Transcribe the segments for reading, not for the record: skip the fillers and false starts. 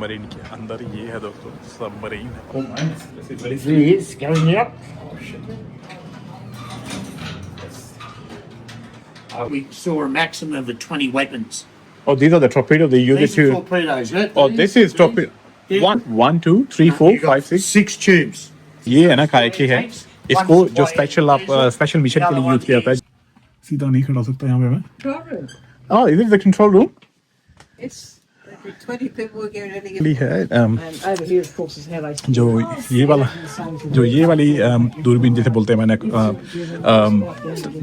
Submarine के अंदर ये है दोस्तों, submarine. It's going up. We saw a maximum of 20 weapons. Oh, these are the torpedoes they use These it are to. torpedoes, yeah? Oh, this is torpedo. One, two, three, four, You've got five, six. 6 tubes. ये है ना कायकी है, इसको जो special आप special mission के लिए use किया जाता है। सीधा नहीं खड़ा सकता यहाँ पे मैं। Oh, is it the control room? It's 20 people were getting ready to है and over here of course is how they जो ये वाली दूरबीन जैसे बोलते हैं मैंने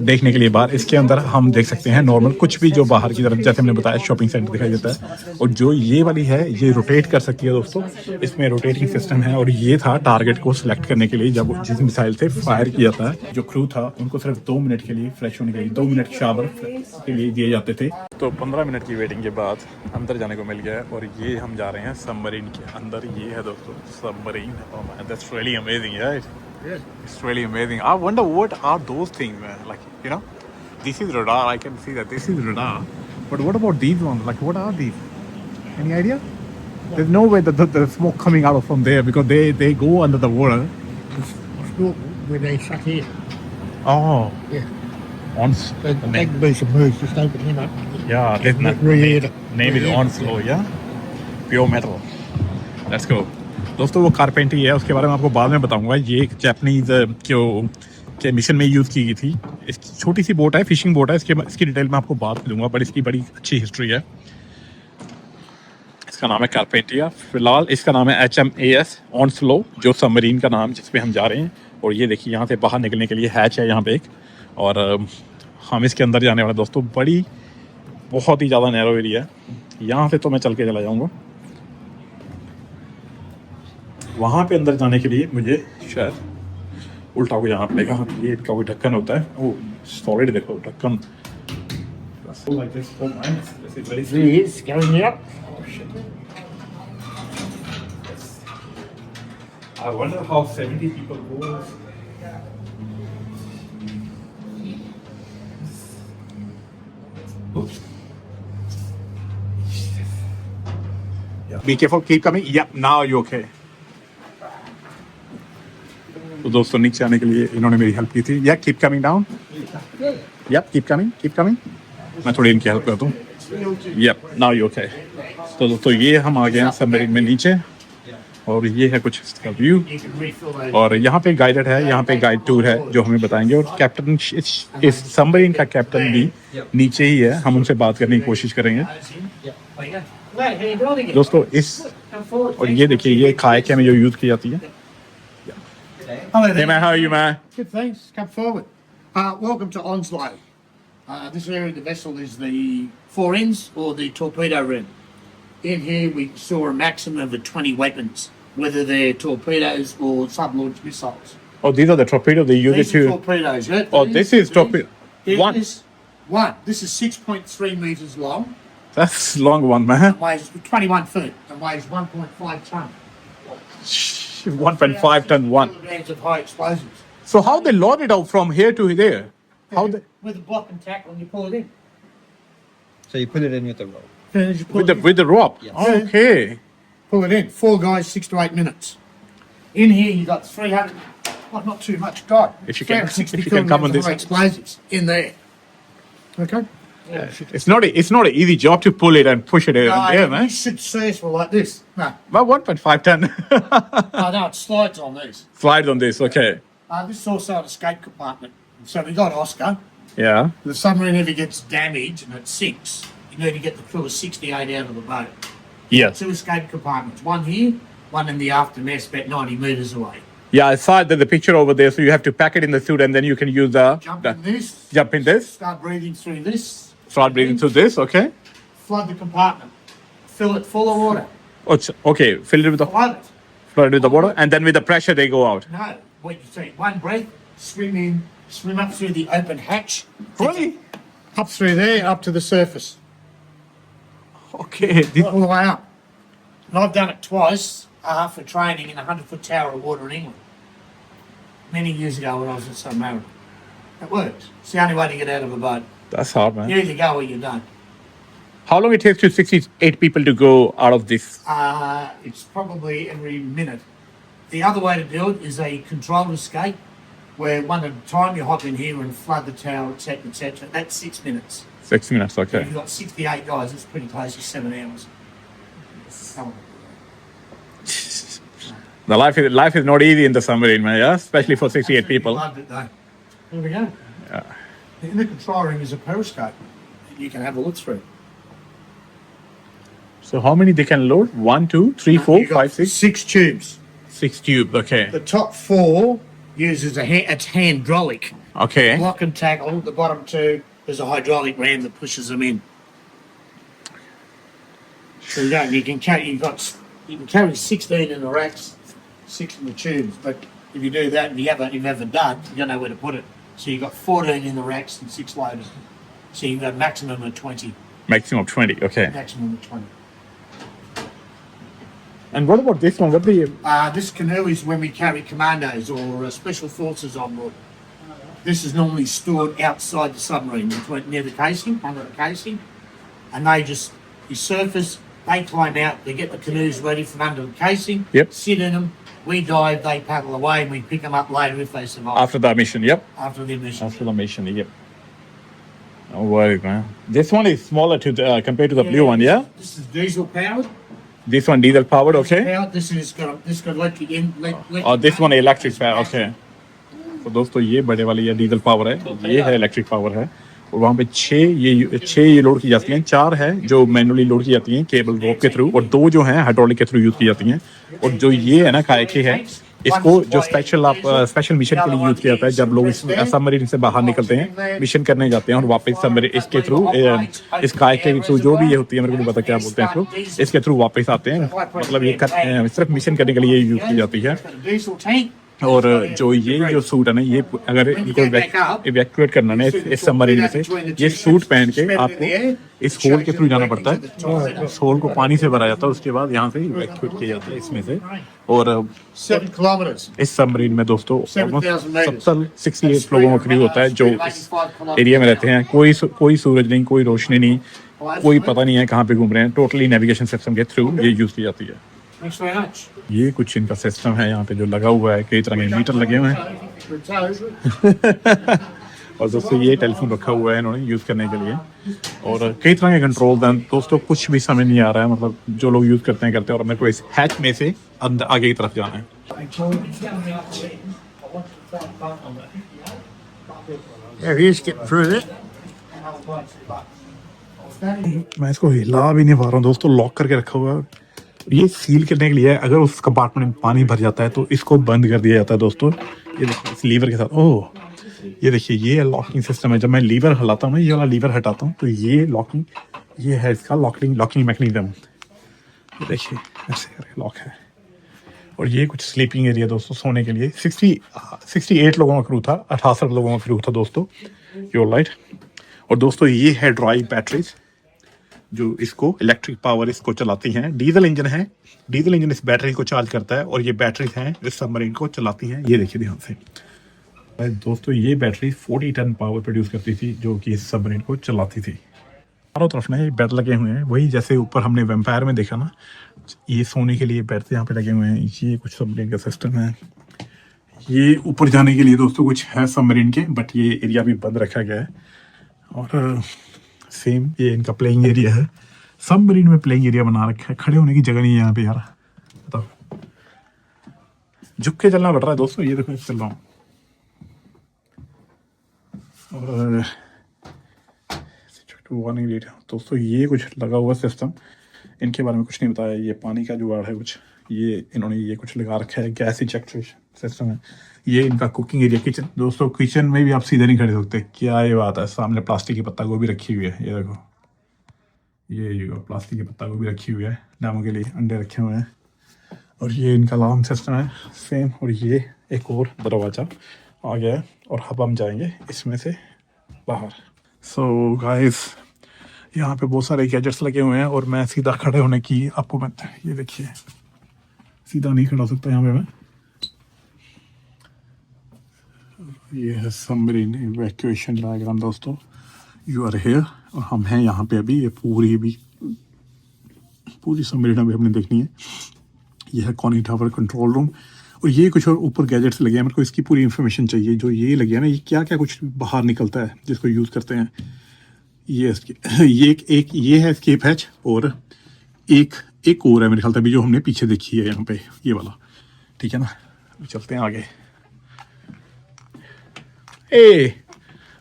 देखने के लिए बाहर, इसके अंदर हम देख सकते हैं नॉर्मल कुछ भी जो बाहर की तरफ, जैसे हमने बताया शॉपिंग सेंटर दिखाई देता है। और जो ये वाली है ये रोटेट कर सकती है दोस्तों, इसमें रोटेटिंग सिस्टम है। और ये था टारगेट को सिलेक्ट करने के लिए, जब जिस मिसाइल से फायर किया था, जो क्रू था उनको सिर्फ 2 मिनट के लिए फ्रेश होने के लिए 2 मिनट शावर के लिए दिए जाते थे। तो 15 मिनट की वेटिंग के बाद अंदर जाने को मिल गया है और ये हम जा रहे हैं सबमरीन के अंदर। ये है दोस्तों submarine. Oh man, that's really amazing, right? Yeah. It's really amazing. I wonder what are those things, man? Like, you know, this is radar. I can see that this is radar. But what about these ones? Like, what are these? Any idea? There's no way that the smoke coming out from there because they go under the water. When they shut here. Oh. Yeah. The That be submerged, just open him up. Yeah, this name is Onslow, yeah? Pure metal. Let's go. दोस्तों वो carpentry है, उसके बारे में आपको बाद में बताऊंगा। ये एक जापानीज के मिशन में यूज़ की गई थी। इसकी छोटी सी बोट है, फिशिंग बोट है। इसकी डिटेल मैं आपको बाद में दूंगा, बट इसकी बड़ी अच्छी हिस्ट्री है। इसका नाम है कारपेंट्रिया। फिलहाल इसका नाम है HMAS ऑनस्लो, जो सबमरीन का नाम जिस पे हम जा रहे हैं। और ये देखिए यहाँ से बाहर निकलने के लिए हैच है यहाँ पे एक, और हम इसके अंदर जाने वाले दोस्तों। बहुत ही ज़्यादा नैरो एरिया है। यहाँ से तो मैं चल के चला जाऊँगा, वहाँ पे अंदर जाने के लिए मुझे शायद उल्टा को जाना पड़ेगा। ये इसका कोई ढक्कन होता है, वो सॉलिड देखो ढक्कन। It's going up. I wonder how 70 people go. Oops. Yeah. Be careful, keep coming. Yep, now you're okay. तो दोस्तों नीचे आने के लिए इन्होंने मेरी हेल्प की थी। Yeah keep coming down, yup keep coming. मैं थोड़ी इनकी हेल्प करता हूँ। Yup now you okay. तो दोस्तों ये हम आ गए हैं सबमरीन में नीचे, और ये है कुछ इसका व्यू। और यहाँ पे गाइडेड है, यहाँ पे गाइड टूर है जो हमें बताएंगे। और कैप्टन इस सबमरीन का कैप्टन भी नीचे ही है, हम उनसे बात करने की कोशिश करेंगे दोस्तों। और ये देखिए ये कायाक में जो यूज की जाती है। Hello there. Hey man, how are you, man? Good, thanks. Come forward. Welcome to Onslow. This area of the vessel is the fore ends or the torpedo room. In here we saw a maximum of 20 weapons, whether they're torpedoes or sub-launched missiles. Oh, these are the torpedoes they use These it are to. torpedoes, yeah? Oh, this is torpedo. One. This is 6.3 metres long, That's long one, man. weighs 21 feet, and weighs 1.5 tonne. 1.5 ton one. Kilograms of high explosives. So how they load it out from here to there? How they With a block and tackle, and you pull it in. So you put it in with the rope. And you pull with the rope? Yes. Okay. Pull it in. 4 guys, 6 to 8 minutes. In here, you got 300. Well, not too much. God, If you can- 360 if you can come on kilograms of this- high explosives in there. Okay. It's not an easy job to pull it and push it in there, You man. should see us like this. No, About 1.5 ton. no, it slides on these. Slides on this, okay. This is also an escape compartment. So we got Oscar. Yeah. The submarine ever gets damaged and it sinks, you need to get the crew of 68 out of the boat. Yes. 2 escape compartments. One here, one in the aftermath, about 90 metres away. Yeah, I saw the picture over there. So you have to pack it in the suit and then you can use Jump in this. jump in this, Start breathing through this. start breathing through this, okay? Flood the compartment. Fill it full of water. Oh, okay, fill it with the Flood it. flood with the water, and then with the pressure they go out. No, what you see, one breath, swim up through the open hatch. Really? Up through there, up to the surface. Okay. All the way up. And I've done it twice for training in a 100-foot tower of water in England. Many years ago when I was at Submarine. It works. It's the only way to get out of a boat. That's hard, man. You either go or you don't. How long it takes to 68 people to go out of this? It's probably every minute. The other way to do it is a controlled escape, where one at a time you hop in here and flood the tower, etc., etc. That's 6 minutes. 6 minutes, If okay. you've got 68 guys, it's pretty close to 7 hours. Come on. The life is not easy in the submarine, man, yeah? Especially for 68 people. Loved it though. There we go. In the control room is a periscope that you can have a look through. So how many they can load? 1, 2, 3, 4, You've got 5, 6? 6 tubes. 6 tubes, okay. The top 4 uses it's hydraulic. Okay. Block and tackle. The bottom 2 is a hydraulic ram that pushes them in. So you can carry 16 in the racks, 6 in the tubes. But if you do that and you've ever done, you don't know where to put it. So you've got 14 in the racks and 6 loaded. So you've got a maximum of 20. Maximum of 20, okay. Maximum of 20. And what about this one? What do you... This canoe is when we carry commandos or special forces on board. This is normally stored outside the submarine, near the casing, under the casing. And you surface, they climb out, they get the canoes ready from under the casing, Yep. sit in them, we dive, they paddle away, and we pick them up later if they survive. After the mission, yep. After the mission. After the mission, yep. No worries, man. This one is smaller compared to the blue one, yeah? This is diesel powered. This one diesel powered, okay? This got electric in. और this one electric power, okay. तो दोस्तों ये बड़े वाली ये diesel power है, ये है इलेक्ट्रिक पावर है, और वहाँ पे 6 ये लोड की जाती हैं, 4 है जो मैनुअली लोड की जाती हैं केबल रोप के थ्रू, और 2 जो हैं हाइड्रोलिक के थ्रू यूज की जाती हैं, और जो ये है ना कायाकी है, इसको जो स्पेशल मिशन के लिए यूज किया जाता है जब लोग इस सबमरीन से बाहर निकलते हैं, मिशन करने जाते हैं और वापस सबमरीन इसके थ्रू इस कायाकी के थ्रू जो भी ये होती है, मेरे को नहीं पता क्या बोलते हैं इसको, इसके थ्रू वापस आते हैं, मतलब ये सिर्फ मिशन करने के लिए यूज की जाती है। और जो सूट है ना, ये अगर इनको इवैक्यूएट करना है इस सबमरीन में से, ये सूट पहन के आपको इस होल के थ्रू जाना पड़ता है, इस होल को पानी से भरा जाता है, उसके बाद यहाँ से इवैक्यूएट किया जाता है इसमें से। और 7 kilometers. इस सबमरीन में दोस्तों 68 लोगों का क्रू होता है जो इस एरिया में रहते हैं, कोई सूरज नहीं, कोई रोशनी नहीं, कोई पता नहीं है कहाँ पे घूम रहे हैं, टोटली नेविगेशन सिस्टम के थ्रू ये यूज की जाती है। Thanks very much. ये कुछ इनका सिस्टम है यहाँ पे जो लगा हुआ है, कई तरह के मीटर लगे हुए हैं। और दोस्तों ये टेलीफोन रखा हुआ है इन्होंने यूज करने के लिए, और कई तरह के कंट्रोल हैं दोस्तों, कुछ भी समझ नहीं आ रहा है, मतलब जो लोग यूज करते हैं, और मेरे को इस हैच में से अंदर आगे की तरफ जाना है। Yeah, he is getting through it. मैं इसको हिला भी नहीं पा रहा हूँ दोस्तों, लॉक करके रखा हुआ है। ये सील करने के लिए अगर उस कंपार्टमेंट में पानी भर जाता है तो इसको बंद कर दिया जाता है दोस्तों। ये देखिए इस लीवर के साथ, ओह ये देखिए ये लॉकिंग सिस्टम है। जब मैं लीवर हलाता हूँ ना, ये वाला लीवर हटाता हूँ तो ये लॉकिंग, ये है इसका लॉकिंग मैकेनिज्म। ये देखिए ऐसे करके लॉक है। और ये कुछ स्लीपिंग एरिया दोस्तों, सोने के लिए। 68 लोगों का क्रू था, 68 लोगों का क्रू था दोस्तों, योर लाइट। और दोस्तों ये है ड्राई बैटरीज जो इसको इलेक्ट्रिक पावर इसको चलाती हैं। डीजल इंजन है, डीजल इंजन इस बैटरी को चार्ज करता है, और ये बैटरीज हैं इस सबमरीन को चलाती हैं। ये देखिए ध्यान से दोस्तों, ये बैटरी 40 टन पावर प्रोड्यूस करती थी जो कि इस सबमरीन को चलाती थी। चारों तरफ ना ये बेड लगे हुए हैं, वही जैसे ऊपर हमने वैम्पायर में देखा ना, ये सोने के लिए बेड यहाँ पे लगे हुए हैं। ये कुछ सबमरीन का सिस्टम है। ये ऊपर जाने के लिए दोस्तों कुछ है सबमरीन के, बट ये एरिया भी बंद रखा गया है। और सेम ये इनका प्लेइंग एरिया है। सबमरीन में प्लेइंग एरिया बना रखा है, खड़े होने की जगह नहीं है यहाँ पे यार, बताओ। झुक के चलना पड़ रहा है दोस्तों। ये देखो चल रहा हूँ। और वार्निंग लाइट दोस्तों, ये कुछ लगा हुआ सिस्टम, इनके बारे में कुछ नहीं बताया। ये पानी का जुगाड़ है कुछ, ये इन्होंने ये कुछ लगा रखा है। गैस इजेक्शन सिस्टम है। ये इनका कुकिंग एरिया, किचन दोस्तों। किचन में भी आप सीधे नहीं खड़े सकते, क्या ये बात है। सामने प्लास्टिक की पत्ता गोभी रखी हुई है, ये देखो, ये प्लास्टिक की पत्ता गोभी रखी हुई है, डामों के लिए अंडे रखे हुए हैं। और ये इनका अलार्म सिस्टम है सेम। और ये एक और दरवाज़ा आ गया है, और अब हम जाएंगे इसमें से बाहर। सो गाइस, यहाँ पे बहुत सारे गैजेट्स लगे हुए हैं, और मैं सीधा खड़े होने की आपको मत, ये देखिए सीधा नहीं खड़ा हो सकता यहाँ पे मैं। ये है सबमरीन इवैक्यूएशन डायग्राम दोस्तों। यू आर हेयर और हम हैं यहाँ पे अभी। ये पूरी सबमरीन अभी हमने देखनी है। यह है कॉनिक टावर कंट्रोल रूम और ये कुछ और ऊपर गैजेट्स लगे हैं। मेरे को इसकी पूरी इन्फॉर्मेशन चाहिए। जो ये लगे हैं ना, ये क्या क्या कुछ बाहर निकलता है जिसको यूज़ करते हैं। ये ये है एस्केप हैच और एक और है मेरे ख्याल से अभी जो हमने पीछे देखी है यहाँ पे, ये वाला। ठीक है ना, चलते हैं आगे। Hey,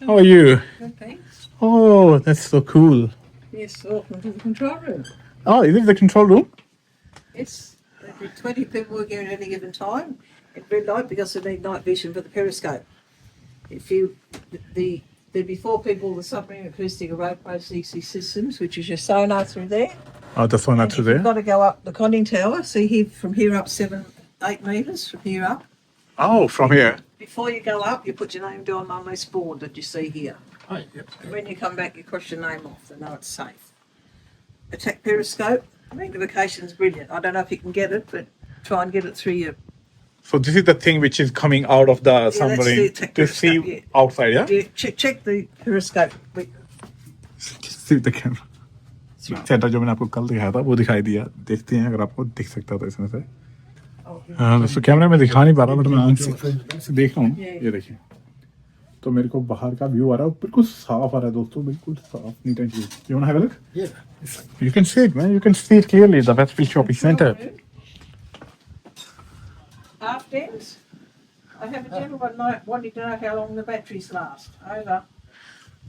how are you? Good, thanks. Oh, that's so cool. Yes, welcome to the control room. Oh, is it the control room? Yes, there'll be 20 people working at any given time in red light because they need night vision for the periscope. There'd be 4 people, the submarine acoustic and rope CC systems, which is your sonar through there. Oh, the sonar through You've there. got to go up the conning tower. See here, from here up 7-8 metres, from here up. Oh, from here. Before you go up, you put your name down on this board that you see here. Oh, yep. When you come back, you cross your name off, so know it's safe. Attack periscope, magnification's brilliant. I don't know if you can get it, but try and get it through your... So this is the thing which is coming out of the that's the submarine attack to see periscope, yeah. outside, yeah? Check the periscope. See the camera. Setup जो मैंने आपको कल दिखाया था वो दिखाई दिया। देखते हैं अगर आपको दिख सकता था इसमें से। हाँ, दोस्तों कैमरा में दिखा नहीं पा रहा बट मैं आंख से देख रहा हूँ। ये देखिए, तो मेरे को बाहर का व्यू आ रहा है, बिल्कुल साफ आ रहा है दोस्तों, बिल्कुल साफ, neat and clean. You wanna have a look? Yeah. You can see it, man. You can see it clearly. The Westfield Shopping Centre. Half dens. I have a gentleman wanting to know how long the batteries last. Over.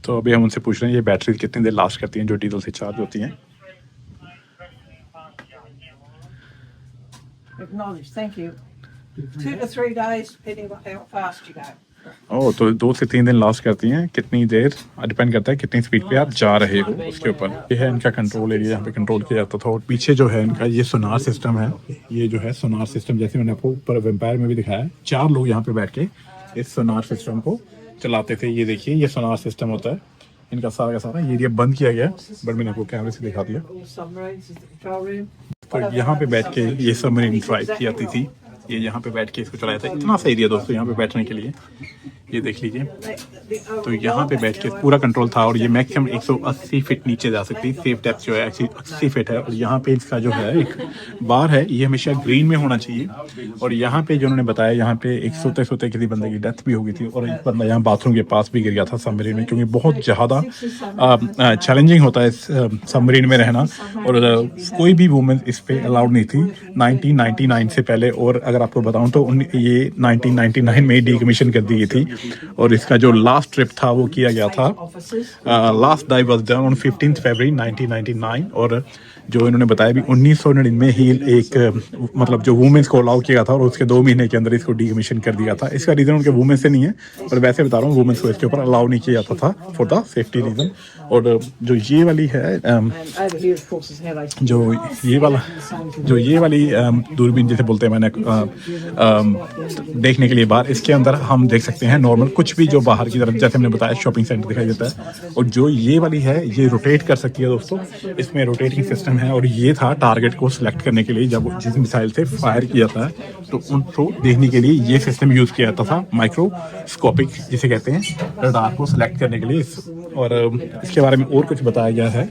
तो अभी हम उनसे पूछ रहे हैं ये battery कितनी देर last करती हैं जो डीजल से चार्ज होती हैं। Acknowledged, thank you. 2 to 3 days, depending on how fast you go. ओह, तो 2 से 3 दिन लास्ट करती हैं। कितनी देर डिपेंड करता है कितनी स्पीड पे आप जा रहे हो उसके ऊपर। ये है इनका कंट्रोल एरिया, यहाँ पे कंट्रोल किया जाता था। और पीछे जो है इनका ये सोनार सिस्टम है। ये जो है सोनार सिस्टम, जैसे मैंने आपको ऊपर वेम्पायर में भी दिखाया है, 4 लोग यहाँ पे बैठ के इस सोनार सिस्टम को चलाते थे। ये देखिए, ये सोनार सिस्टम होता है इनका सारा का सारा। ये एरिया बंद किया गया बट मैंने आपको कैमरे से दिखा दिया। All submarines is the control room. तो यहाँ पे बैठ के ये सबमरीन ड्राइव की जाती थी। ये यहाँ पे बैठ के इसको चलाया था। इतना सा एरिया दोस्तों यहाँ पे बैठने के लिए, ये देख लीजिए। तो यहाँ पे बैठ के पूरा कंट्रोल था और ये मैक्सिमम 180 फीट नीचे जा सकती है। सेफ डेप्थ जो है 80 फीट है। और यहाँ पे इसका जो है एक बार है, ये हमेशा ग्रीन में होना चाहिए। और यहाँ पे जो उन्होंने बताया, यहाँ पे एक सोते किसी बंदे की डेथ भी हो गई थी और एक बंदा यहाँ बाथरूम के पास भी गिर गया था सबमरीन में, क्योंकि बहुत ज़्यादा चैलेंजिंग होता है इस सबमरीन में रहना। और कोई भी वुमेन इस पे अलाउड नहीं थी 1999 से पहले। और अगर आपको बताऊं तो ये 1999 में डीकमीशन कर दी गई थी। और इसका जो लास्ट ट्रिप था वो किया गया था, last dive was done on 15 फरवरी 1999। और जो इन्होंने बताया भी 1999 में ही एक मतलब जो वुमेन्स को अलाउ किया था और उसके 2 महीने के अंदर इसको डीकमीशन कर दिया था। इसका रीज़न उनके वुमेन से नहीं है, पर वैसे बता रहा हूँ वुमेन्स को इसके ऊपर अलाउ नहीं किया जाता था फॉर द सेफ्टी रीज़न। और जो ये वाली है And over here, of course, is how they... जो ये वाली दूरबीन जिसे बोलते हैं, मैंने देखने के लिए बाहर, इसके अंदर हम देख सकते हैं नॉर्मल कुछ भी जो बाहर की तरफ, जैसे हमने बताया शॉपिंग सेंटर दिखाई देता है। और जो ये वाली है ये रोटेट कर सकती है दोस्तों, इसमें रोटेटिंग सिस्टम है। और ये था टारगेट को सिलेक्ट करने के लिए, जब जिस मिसाइल से फायर किया जाता है तो उनको देखने के लिए ये सिस्टम यूज़ किया जाता था, माइक्रोस्कोपिक जिसे कहते हैं, रडार को सिलेक्ट करने के लिए। और इसके बारे में और कुछ बताया गया है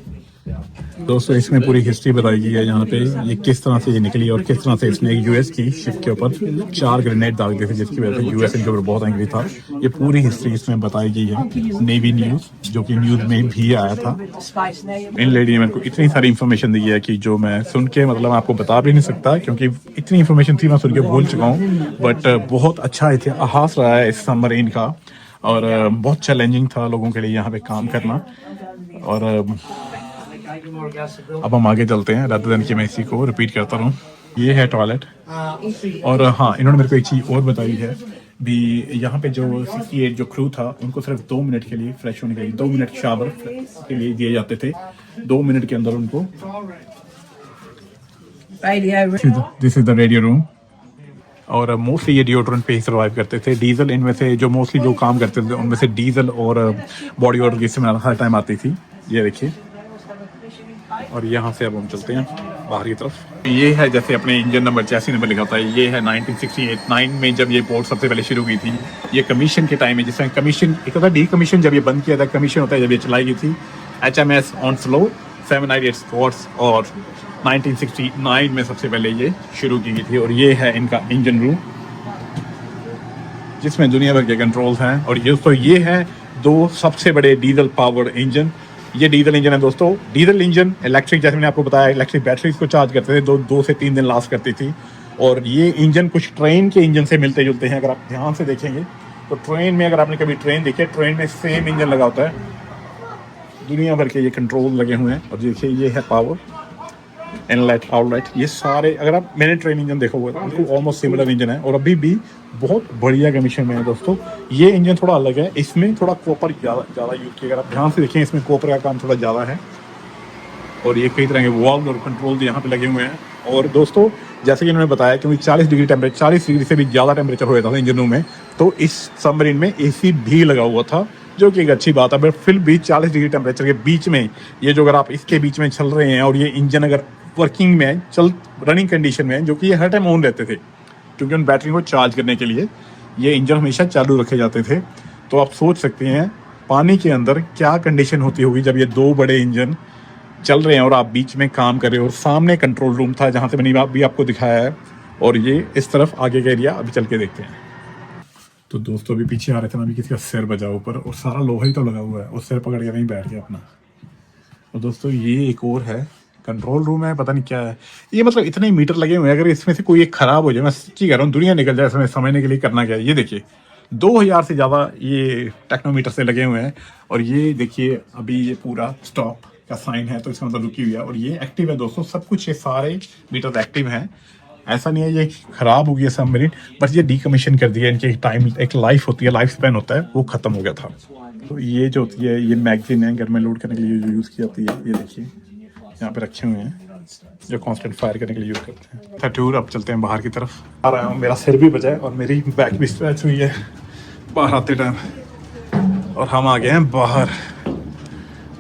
दोस्तों। इसमें पूरी हिस्ट्री बताई गई है यहाँ पे, ये किस तरह से ये निकली और किस तरह से इसने यूएस की शिप के ऊपर 4 ग्रेनेड डाल दिए थे, जिसकी वजह से यूएस इनके ऊपर बहुत एंग्री था। ये पूरी हिस्ट्री इसमें बताई गई है। नेवी न्यूज़ जो कि न्यूज़ में भी आया था। इन लेडी ने मेरे को इतनी सारी इन्फॉर्मेशन दी है कि जो मैं सुन के मतलब आपको बता भी नहीं सकता, क्योंकि इतनी इन्फॉर्मेशन थी मैं सुन के भूल चुका हूँ। बट बहुत अच्छा इतिहास रहा है इस सबमरीन का और बहुत चैलेंजिंग था लोगों के लिए यहाँ पे काम करना। और अब हम आगे चलते हैं, रात दिन की मैं इसी को रिपीट करता रहूँ। ये है टॉयलेट। और हाँ, इन्होंने मेरे को एक चीज़ और बताई है भी, यहाँ पे जो 68 जो क्रू था उनको सिर्फ 2 मिनट के लिए फ्रेश होने के लिए 2 मिनट शावर के लिए दिए जाते थे। 2 मिनट के अंदर उनको this is the radio room. और मोस्टली ये डिओड्रेंट पे ही सर्वाइव करते थे। डीजल इनमें से जो मोस्टली जो काम करते थे उनमें से डीजल और बॉडी ऑर्डर की इस्तेमाल हर टाइम आती थी। ये देखिए। और यहाँ से अब हम चलते हैं बाहर की तरफ। ये है जैसे अपने इंजन नंबर चैसी नंबर लिखा होता है, ये है 1968 में जब ये बोट सबसे पहले शुरू हुई थी। ये कमीशन के टाइम में, जिसमें कमीशन एक होता है डी कमीशन, जब ये बंद किया था, कमीशन होता है जब ये चलाई गई थी। HMS ऑनस्लो 798 स्कॉट्स और 1969 में सबसे पहले ये शुरू की गई थी। और ये है इनका इंजन रूम जिसमें दुनिया भर के कंट्रोल्स हैं। और ये दोस्तों ये है दो सबसे बड़े डीजल पावर्ड इंजन। ये डीजल इंजन है दोस्तों। डीजल इंजन इलेक्ट्रिक, जैसे मैंने आपको बताया, इलेक्ट्रिक बैटरीज को चार्ज करते थे, दो से 3 दिन लास्ट करती थी। और ये इंजन कुछ ट्रेन के इंजन से मिलते जुलते हैं। अगर आप ध्यान से देखेंगे तो ट्रेन में, अगर आपने कभी ट्रेन देखी है, ट्रेन में सेम इंजन लगा होता है। दुनिया भर के ये कंट्रोल लगे हुए हैं। और देखिए ये है पावर, इनलेट, आउटलेट, ये सारे, अगर आप मैंने ट्रेन इंजन देखा हुआ है उनको ऑलमोस्ट सिमिलर इंजन है और अभी भी बहुत बढ़िया कंडीशन में है दोस्तों। ये इंजन थोड़ा अलग है, इसमें थोड़ा कॉपर ज़्यादा यूज़ किया। अगर आप ध्यान से देखें इसमें कॉपर का काम थोड़ा ज़्यादा है। और ये कई तरह के वॉल्व और कंट्रोल यहाँ पे लगे हुए हैं। और दोस्तों जैसे कि इन्होंने बताया, क्योंकि 40 डिग्री टेम्परेचर, 40 डिग्री से भी ज़्यादा टेम्परेचर हो जाता था इंजन रूम में, तो इस सबमरीन में AC भी लगा हुआ था, जो कि एक अच्छी बात है। बट फिर भी 40 डिग्री टेम्परेचर के बीच में ये जो, अगर आप इसके बीच में चल रहे हैं और ये इंजन अगर वर्किंग में रनिंग कंडीशन में, जो कि ये हर टाइम ऑन रहते थे क्योंकि उन बैटरी को चार्ज करने के लिए ये इंजन हमेशा चालू रखे जाते थे। तो आप सोच सकते हैं पानी के अंदर क्या कंडीशन होती होगी जब ये दो बड़े इंजन चल रहे हैं और आप बीच में काम कर रहे हो। और सामने कंट्रोल रूम था जहाँ से मैंने भी आपको दिखाया है। और ये इस तरफ आगे का एरिया अभी चल के देखते हैं। तो दोस्तों अभी पीछे आ रहे थे ना, अभी किसी का सिर बजा ऊपर और सारा लोहा ही तो लगा हुआ है और सिर पकड़ के वहीं बैठ गया अपना। और दोस्तों ये एक और है, कंट्रोल रूम है, पता नहीं क्या है ये, मतलब इतने मीटर लगे हुए हैं। अगर इसमें से कोई एक खराब हो जाए, मैं सच्ची कह रहा हूँ, दुनिया निकल जाए इसमें, समझने के लिए करना क्या है। ये देखिए 2000 से ज़्यादा ये टेक्नोमीटर से लगे हुए हैं। और ये देखिए अभी ये पूरा स्टॉप का साइन है, तो इसका मतलब रुकी हुई है। और ये एक्टिव है दोस्तों, सब कुछ ये सारे मीटर एक्टिव हैं। ऐसा नहीं है ये खराब हो गया सबमरीन, बस ये डीकमीशन कर दिया। इनकी टाइम, एक लाइफ होती है, लाइफ स्पैन होता है, वो खत्म हो गया था। तो ये जो होती है, ये मैगजीन है, घर में लोड करने के लिए जो यूज़ की जाती है। ये देखिए यहाँ पे रखे हुए हैं, जो कांस्टेंट फायर करने के लिए यूज़ करते हैं। टूर अब चलते हैं बाहर की तरफ। आ रहा हूँ, मेरा सिर भी बचा है और मेरी बैक भी स्ट्रेच हुई है बाहर आते टाइम। और हम आ गए हैं बाहर।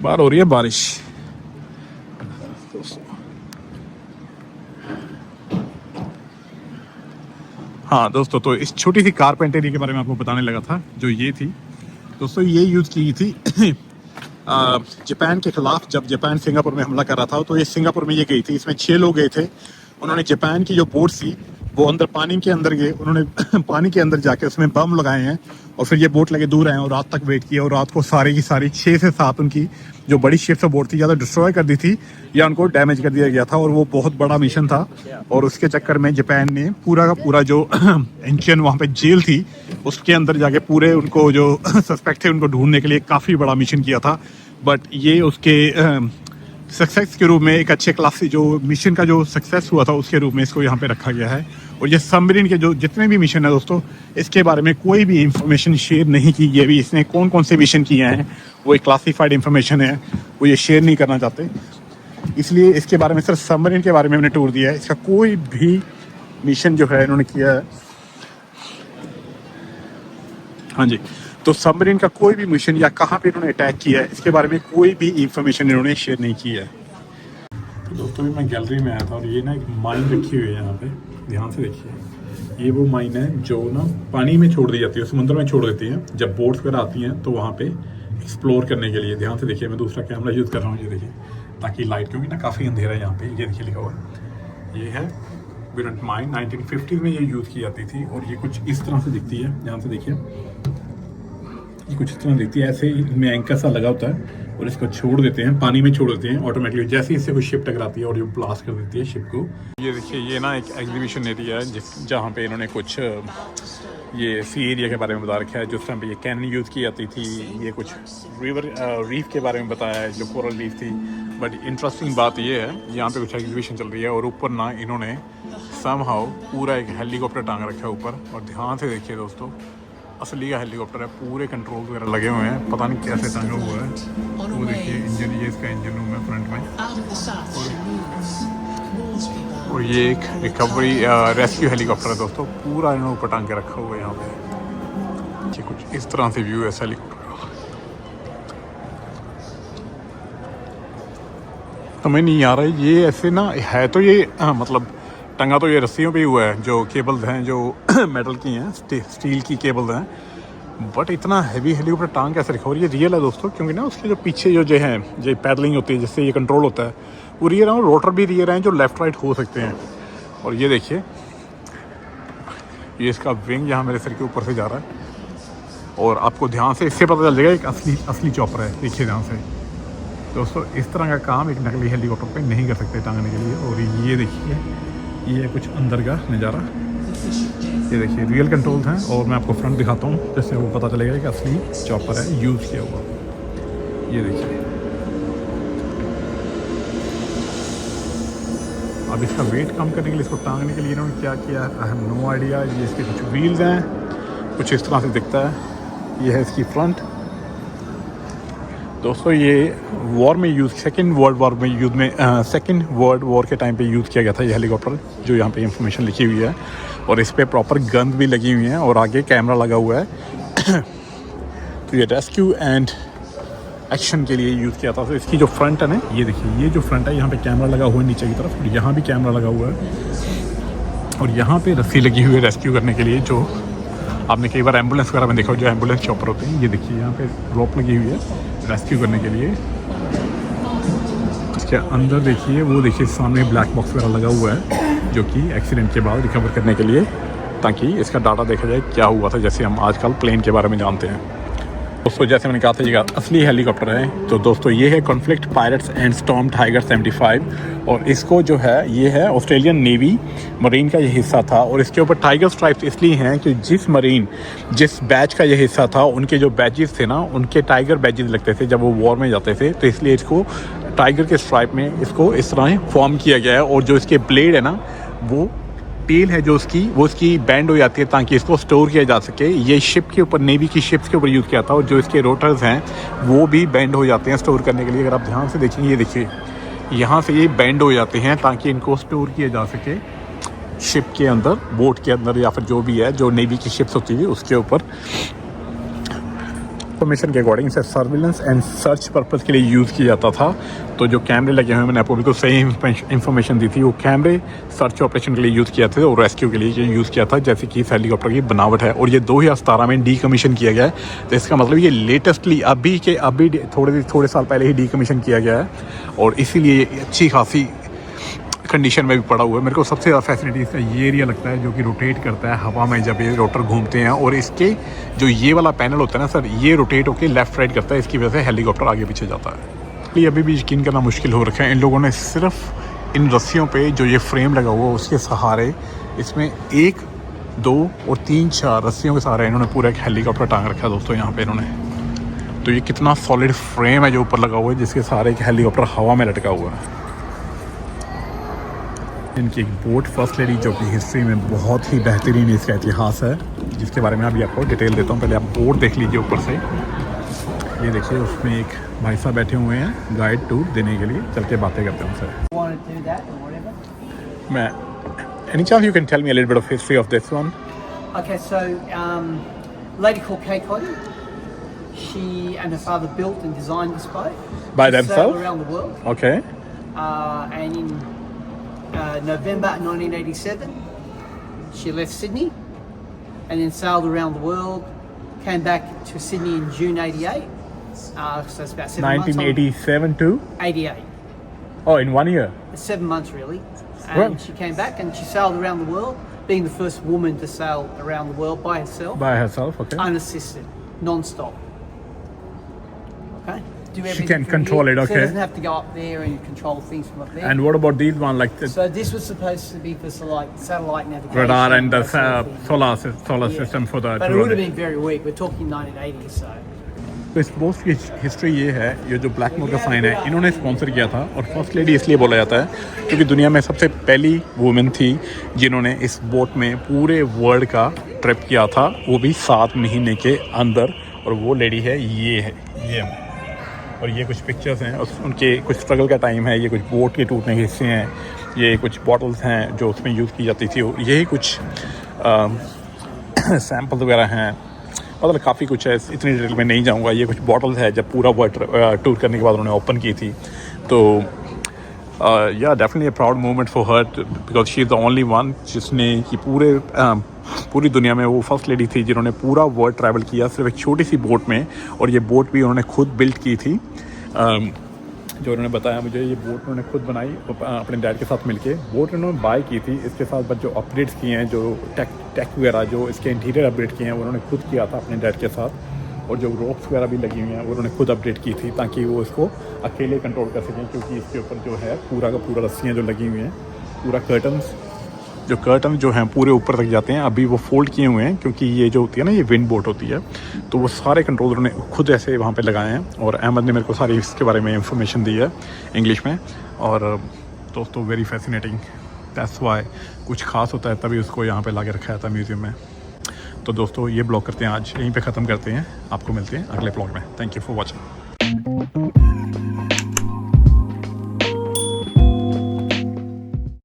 बाहर हो रही है बारिश। हाँ दोस्तों, तो इस छोटी सी कारपेंटरी के बारे में आपको बताने लगा था, जो ये थी दोस्तों, ये यूज़ की थी जापान के खिलाफ। जब जापान सिंगापुर में हमला कर रहा था, तो ये सिंगापुर में ये गई थी। इसमें 6 लोग गए थे। उन्होंने जापान की जो बोट थी वो अंदर पानी के अंदर गए, उन्होंने पानी के अंदर जाके उसमें बम लगाए हैं और फिर ये बोट लगे दूर आए और रात तक वेट किया। और रात को सारी की सारी 6 से 7 उनकी जो बड़ी शिप्स बोट थी, या तो डिस्ट्रॉय कर दी थी या उनको डैमेज कर दिया गया था। और वो बहुत बड़ा मिशन था। और उसके चक्कर में जापान ने पूरा का पूरा जो एंशियन वहाँ पे जेल थी, उसके अंदर जाके पूरे उनको जो सस्पेक्ट थे उनको ढूंढने के लिए काफ़ी बड़ा मिशन किया था। बट ये उसके सक्सेस के रूप में, एक अच्छे क्लास से जो मिशन का जो सक्सेस हुआ था उसके रूप में इसको यहाँ पे रखा गया है। और ये सबमरीन के जो जितने भी मिशन है दोस्तों, इसके बारे में कोई भी इंफॉर्मेशन शेयर नहीं की गई। इसने कौन कौन से मिशन किए हैं वो एक क्लासिफाइड इंफॉर्मेशन है, वो ये शेयर नहीं करना चाहते। इसलिए इसके बारे में सिर्फ सबमरीन के बारे में हमने टूर दिया है। इसका कोई भी मिशन जो है इन्होंने किया है, हाँ जी, तो सबमरीन का कोई भी मिशन या कहाँ पे इन्होंने अटैक किया है, इसके बारे में कोई भी इंफॉर्मेशन इन्होंने शेयर नहीं की है। तो दोस्तों भी मैं गैलरी में आया था और ये ना एक माइन रखी हुई है यहाँ पे, ध्यान से देखिए। ये वो माइन है जो ना पानी में छोड़ दी जाती है, समुद्र में छोड़ देती हैं जब बोट्स वगैरह आती हैं, तो वहाँ पे एक्सप्लोर करने के लिए। ध्यान से देखिए, मैं दूसरा कैमरा यूज़ कर रहा हूँ, ये देखिए, ताकि लाइट, क्योंकि ना काफ़ी अंधेरा है यहाँ पे। ये देखिए लिखा हुआ है, ये है विरंट माइन, 1950 में ये यूज़ की जाती थी। और ये कुछ इस तरह से दिखती है, ध्यान से देखिए, ये कुछ इस तरह दिखती है। ऐसे इनमें एंकर सा लगा होता है और इसको छोड़ देते हैं, पानी में छोड़ देते हैं ऑटोमेटिकली। जैसे ही इससे कोई शिप टकराती है और ये ब्लास्ट कर देती है शिप को। ये देखिए, ये ना एक एग्जीबिशन एरिया है जहाँ पे इन्होंने कुछ ये सी एरिया के बारे में बता रखा है, जिस टाइम पे ये कैनन यूज़ की जाती थी। ये कुछ रीफ के बारे में बताया है, जो कोरल रीफ थी। बट इंटरेस्टिंग बात ये है, यहाँ पे कुछ एग्जीबिशन चल रही है और ऊपर ना इन्होंने समहाउ पूरा एक हेलीकॉप्टर टांग रखा है ऊपर। और ध्यान से देखिए दोस्तों, असली का हेलीकॉप्टर है, पूरे कंट्रोल वगैरह लगे हुए हैं, पता नहीं कैसे टांगा हुआ है। वो देखिए इंजन, ये इसका इंजन रूम है फ्रंट में। और ये एक रिकवरी रेस्क्यू हेलीकॉप्टर है दोस्तों, पूरा इन्होंने ऊपर टांग के रखा हुआ है यहाँ पे। ये कुछ इस तरह से व्यू है इस हेलीकॉप्टर का। समझ नहीं आ रहा है ये ऐसे ना है तो ये मतलब टंगा तो ये रस्सियों पे ही हुआ है, जो केबल्स हैं जो मेटल की हैं, स्टील की केबल्स हैं, बट इतना हैवी हेलीकॉप्टर टांग कैसे रखा। और ये रियल है दोस्तों, क्योंकि ना उसके जो पीछे जो है जो पैडलिंग होती है जिससे ये कंट्रोल होता है वो रियल है, और रोटर भी रियल हैं जो लेफ़्ट राइट हो सकते हैं। और ये देखिए ये इसका विंग यहाँ मेरे सिर के ऊपर से जा रहा है, और आपको ध्यान से इससे पता चल जाएगा एक असली चॉपर है। देखिए ध्यान से दोस्तों, इस तरह का काम एक नकली हेलीकॉप्टर पे नहीं कर सकते टांगने के लिए। और ये देखिए ये कुछ अंदर का नज़ारा, ये देखिए रियल कंट्रोल्स हैं। और मैं आपको फ्रंट दिखाता हूँ जिससे वो पता चलेगा कि असली चॉपर है यूज़ किया हुआ। ये देखिए अब इसका वेट कम करने के लिए, इसको टांगने के लिए इन्होंने क्या किया आई हैव नो आइडिया। ये इसके कुछ व्हील्स हैं, कुछ इस तरह से दिखता है। ये है इसकी फ्रंट। दोस्तों ये वॉर में यूज़, सेकेंड वर्ल्ड वॉर में यूज़ में सेकेंड वर्ल्ड वॉर के टाइम पे यूज़ किया गया था ये हेलीकॉप्टर, जो यहाँ पे इंफॉर्मेशन लिखी हुई है। और इस पर प्रॉपर गन भी लगी हुई हैं और आगे कैमरा लगा हुआ है। तो ये रेस्क्यू एंड एक्शन के लिए यूज़ किया था। तो इसकी जो फ्रंट है ना, ये देखिए ये जो फ्रंट है यहाँ पे कैमरा लगा हुआ है नीचे की तरफ, और यहाँ भी कैमरा लगा हुआ है। और यहाँ पे रस्सी लगी हुई है रेस्क्यू करने के लिए, जो आपने कई बार एम्बुलेंस वगैरह में देखा हो, जो एम्बुलेंस चॉपर होते हैं। ये देखिए यहाँ पे रोप लगी हुई है रेस्क्यू करने के लिए। इसके अंदर देखिए वो देखिए सामने ब्लैक बॉक्स वगैरह लगा हुआ है, जो कि एक्सीडेंट के बाद रिकवर करने के लिए, ताकि इसका डाटा देखा जाए क्या हुआ था, जैसे हम आजकल प्लेन के बारे में जानते हैं। दोस्तों जैसे मैंने कहा था ये असली हेलीकॉप्टर है। तो दोस्तों ये है conflict pirates and storm tiger 75, और इसको जो है ये है ऑस्ट्रेलियन नेवी मरीन का ये हिस्सा था। और इसके ऊपर टाइगर स्ट्राइप्स इसलिए हैं कि जिस बैच का ये हिस्सा था, उनके जो बैजेस थे ना, उनके टाइगर बैजेस लगते थे जब वो वॉर में जाते थे, तो इसलिए इसको टाइगर के स्ट्राइप में इसको इस तरह फॉर्म किया गया है। और जो इसके ब्लेड है ना, वो टेल है जो उसकी बैंड हो जाती है ताकि इसको स्टोर किया जा सके। ये शिप के ऊपर, नेवी की शिप्स के ऊपर यूज़ किया था। और जो इसके रोटर्स हैं वो भी बैंड हो जाते हैं स्टोर करने के लिए। अगर आप ध्यान से देखेंगे, ये देखिए यहाँ से ये बैंड हो जाते हैं ताकि इनको स्टोर किया जा सके शिप के अंदर, बोट के अंदर, या फिर जो भी है जो नेवी की शिप्स होती है उसके ऊपर। इंफॉर्मेशन के अकॉर्डिंग इसे सर्विलेंस एंड सर्च पर्पज़ के लिए यूज़ किया जाता था। तो जो कैमरे लगे हुए हैं, मैंने आपको बिल्कुल सही इन्फॉर्मेशन दी थी, वो कैमरे सर्च ऑपरेशन के लिए यूज़ किया था और रेस्क्यू के लिए यूज़ किया था, जैसे कि इस हेलीकॉप्टर की बनावट है। और ये 2017 में डीकमीशन किया गया है। तो इसका मतलब ये लेटेस्टली अभी थोड़े साल पहले ही डीकमीशन किया गया है, और इसीलिए अच्छी खासी कंडीशन में भी पड़ा हुआ है। मेरे को सबसे ज़्यादा फैसिलिटी इसका ये एरिया लगता है, जो कि रोटेट करता है हवा में जब ये रोटर घूमते हैं। और इसके जो ये वाला पैनल होता है ना सर, ये रोटेट होकर लेफ़्ट राइट करता है, इसकी वजह से हेलीकॉप्टर आगे पीछे जाता है। ये अभी भी यकीन करना मुश्किल हो रखा है। इन लोगों ने सिर्फ इन रस्सियों पे जो ये फ्रेम लगा हुआ है उसके सहारे, इसमें 1, 2 और 3, 4 रस्सियों के सहारे इन्होंने पूरा एक हेलीकॉप्टर टांग रखा है दोस्तों यहाँ पे इन्होंने। तो ये कितना सॉलिड फ्रेम है जो ऊपर लगा हुआ है, जिसके सहारे एक हेलीकॉप्टर हवा में लटका हुआ है। इनकी एक बोट फर्स्ट लेडी, जो कि हिस्ट्री में बहुत ही बेहतरीन इसका इतिहास है, जिसके बारे में अभी आपको डिटेल देता हूँ। पहले आप बोट देख लीजिए ऊपर से। ये देखिए उसमें एक भाई साहब बैठे हुए हैं गाइड टूर देने के लिए। चल के बातें करते हैं उनसे। मैं any chance you can tell me a little bit of history of this one? Okay, so lady called Kay Cotty. She and her father built and designed this boat. By She themselves? sailed around the world. Okay. And in November 1987, she left Sydney and then sailed around the world. Came back to Sydney in June '88. So it's about 7 months. 1987 to? 88. Oh, in 1 year. 7 months really. And Well- she came back and she sailed around the world, being the first woman to sail around the world by herself, By herself, okay. unassisted, non-stop. Okay. Do everything can from control here. it, So okay. she doesn't have to go up there and control things from up there. And what about these one, like the So this was supposed to be for satellite navigation. radar and the that sort of thing. solar Yeah. system for the But it would have been very weak. We're talking 1980s, so. तो इस boat की history ये है, ये जो Blackmore का sign है इन्होंने स्पॉन्सर किया था। और फर्स्ट लेडी इसलिए बोला जाता है क्योंकि दुनिया में सबसे पहली वुमेन थी जिन्होंने इस बोट में पूरे वर्ल्ड का ट्रिप किया था, वो भी 7 महीने के अंदर। और वो लेडी है ये और ये कुछ पिक्चर्स हैं उनके, कुछ स्ट्रगल का टाइम है, ये कुछ बोट के टूटने के हिस्से हैं, ये कुछ बॉटल्स हैं जो उसमें यूज़ की जाती थी, यही कुछ सैम्पल वगैरह हैं, मतलब काफ़ी कुछ है, इतनी डिटेल में नहीं जाऊंगा। ये कुछ बॉटल्स है जब पूरा वर्ल्ड टूर करने के बाद उन्होंने ओपन की थी। तो या definitely a proud moment for her because she is the only one जिसने ये पूरी दुनिया में वो फर्स्ट लेडी थी जिन्होंने पूरा वर्ल्ड ट्रैवल किया सिर्फ एक छोटी सी बोट में, और ये बोट भी उन्होंने खुद बिल्ड की थी। जो उन्होंने बताया मुझे, ये बोट उन्होंने खुद बनाई अपने डैड के साथ मिलके। बोट उन्होंने बाय की थी, इसके साथ बस जो अपडेट्स किए हैं, जो टेक वगैरह जो इसके इंटीरियर अपडेट किए हैं वो उन्होंने खुद किया था अपने डैड के साथ, और जो रोप्स वगैरह भी लगी हुई हैं वो उन्होंने खुद अपडेट की थी ताकि वो इसको अकेले कंट्रोल कर सकें, क्योंकि इसके ऊपर जो है पूरा का पूरा रस्सियाँ जो लगी हुई हैं, पूरा कर्टन जो हैं पूरे ऊपर तक जाते हैं। अभी वो फोल्ड किए हुए हैं क्योंकि ये जो होती है ना, ये विंड बोट होती है, तो वो सारे कंट्रोल उन्होंने खुद ऐसे वहाँ पे लगाए हैं। और अहमद ने मेरे को सारी इसके बारे में इंफॉर्मेशन दी है इंग्लिश में। और दोस्तों वेरी फैसिनेटिंग, दैट्स वाई कुछ खास होता है तभी उसको यहाँ पे ला के रखा जाता है म्यूज़ियम में। तो दोस्तों ये ब्लॉग करते हैं, आज यहीं पे ख़त्म करते हैं। आपको मिलते हैं अगले ब्लॉग में। Thank you for watching.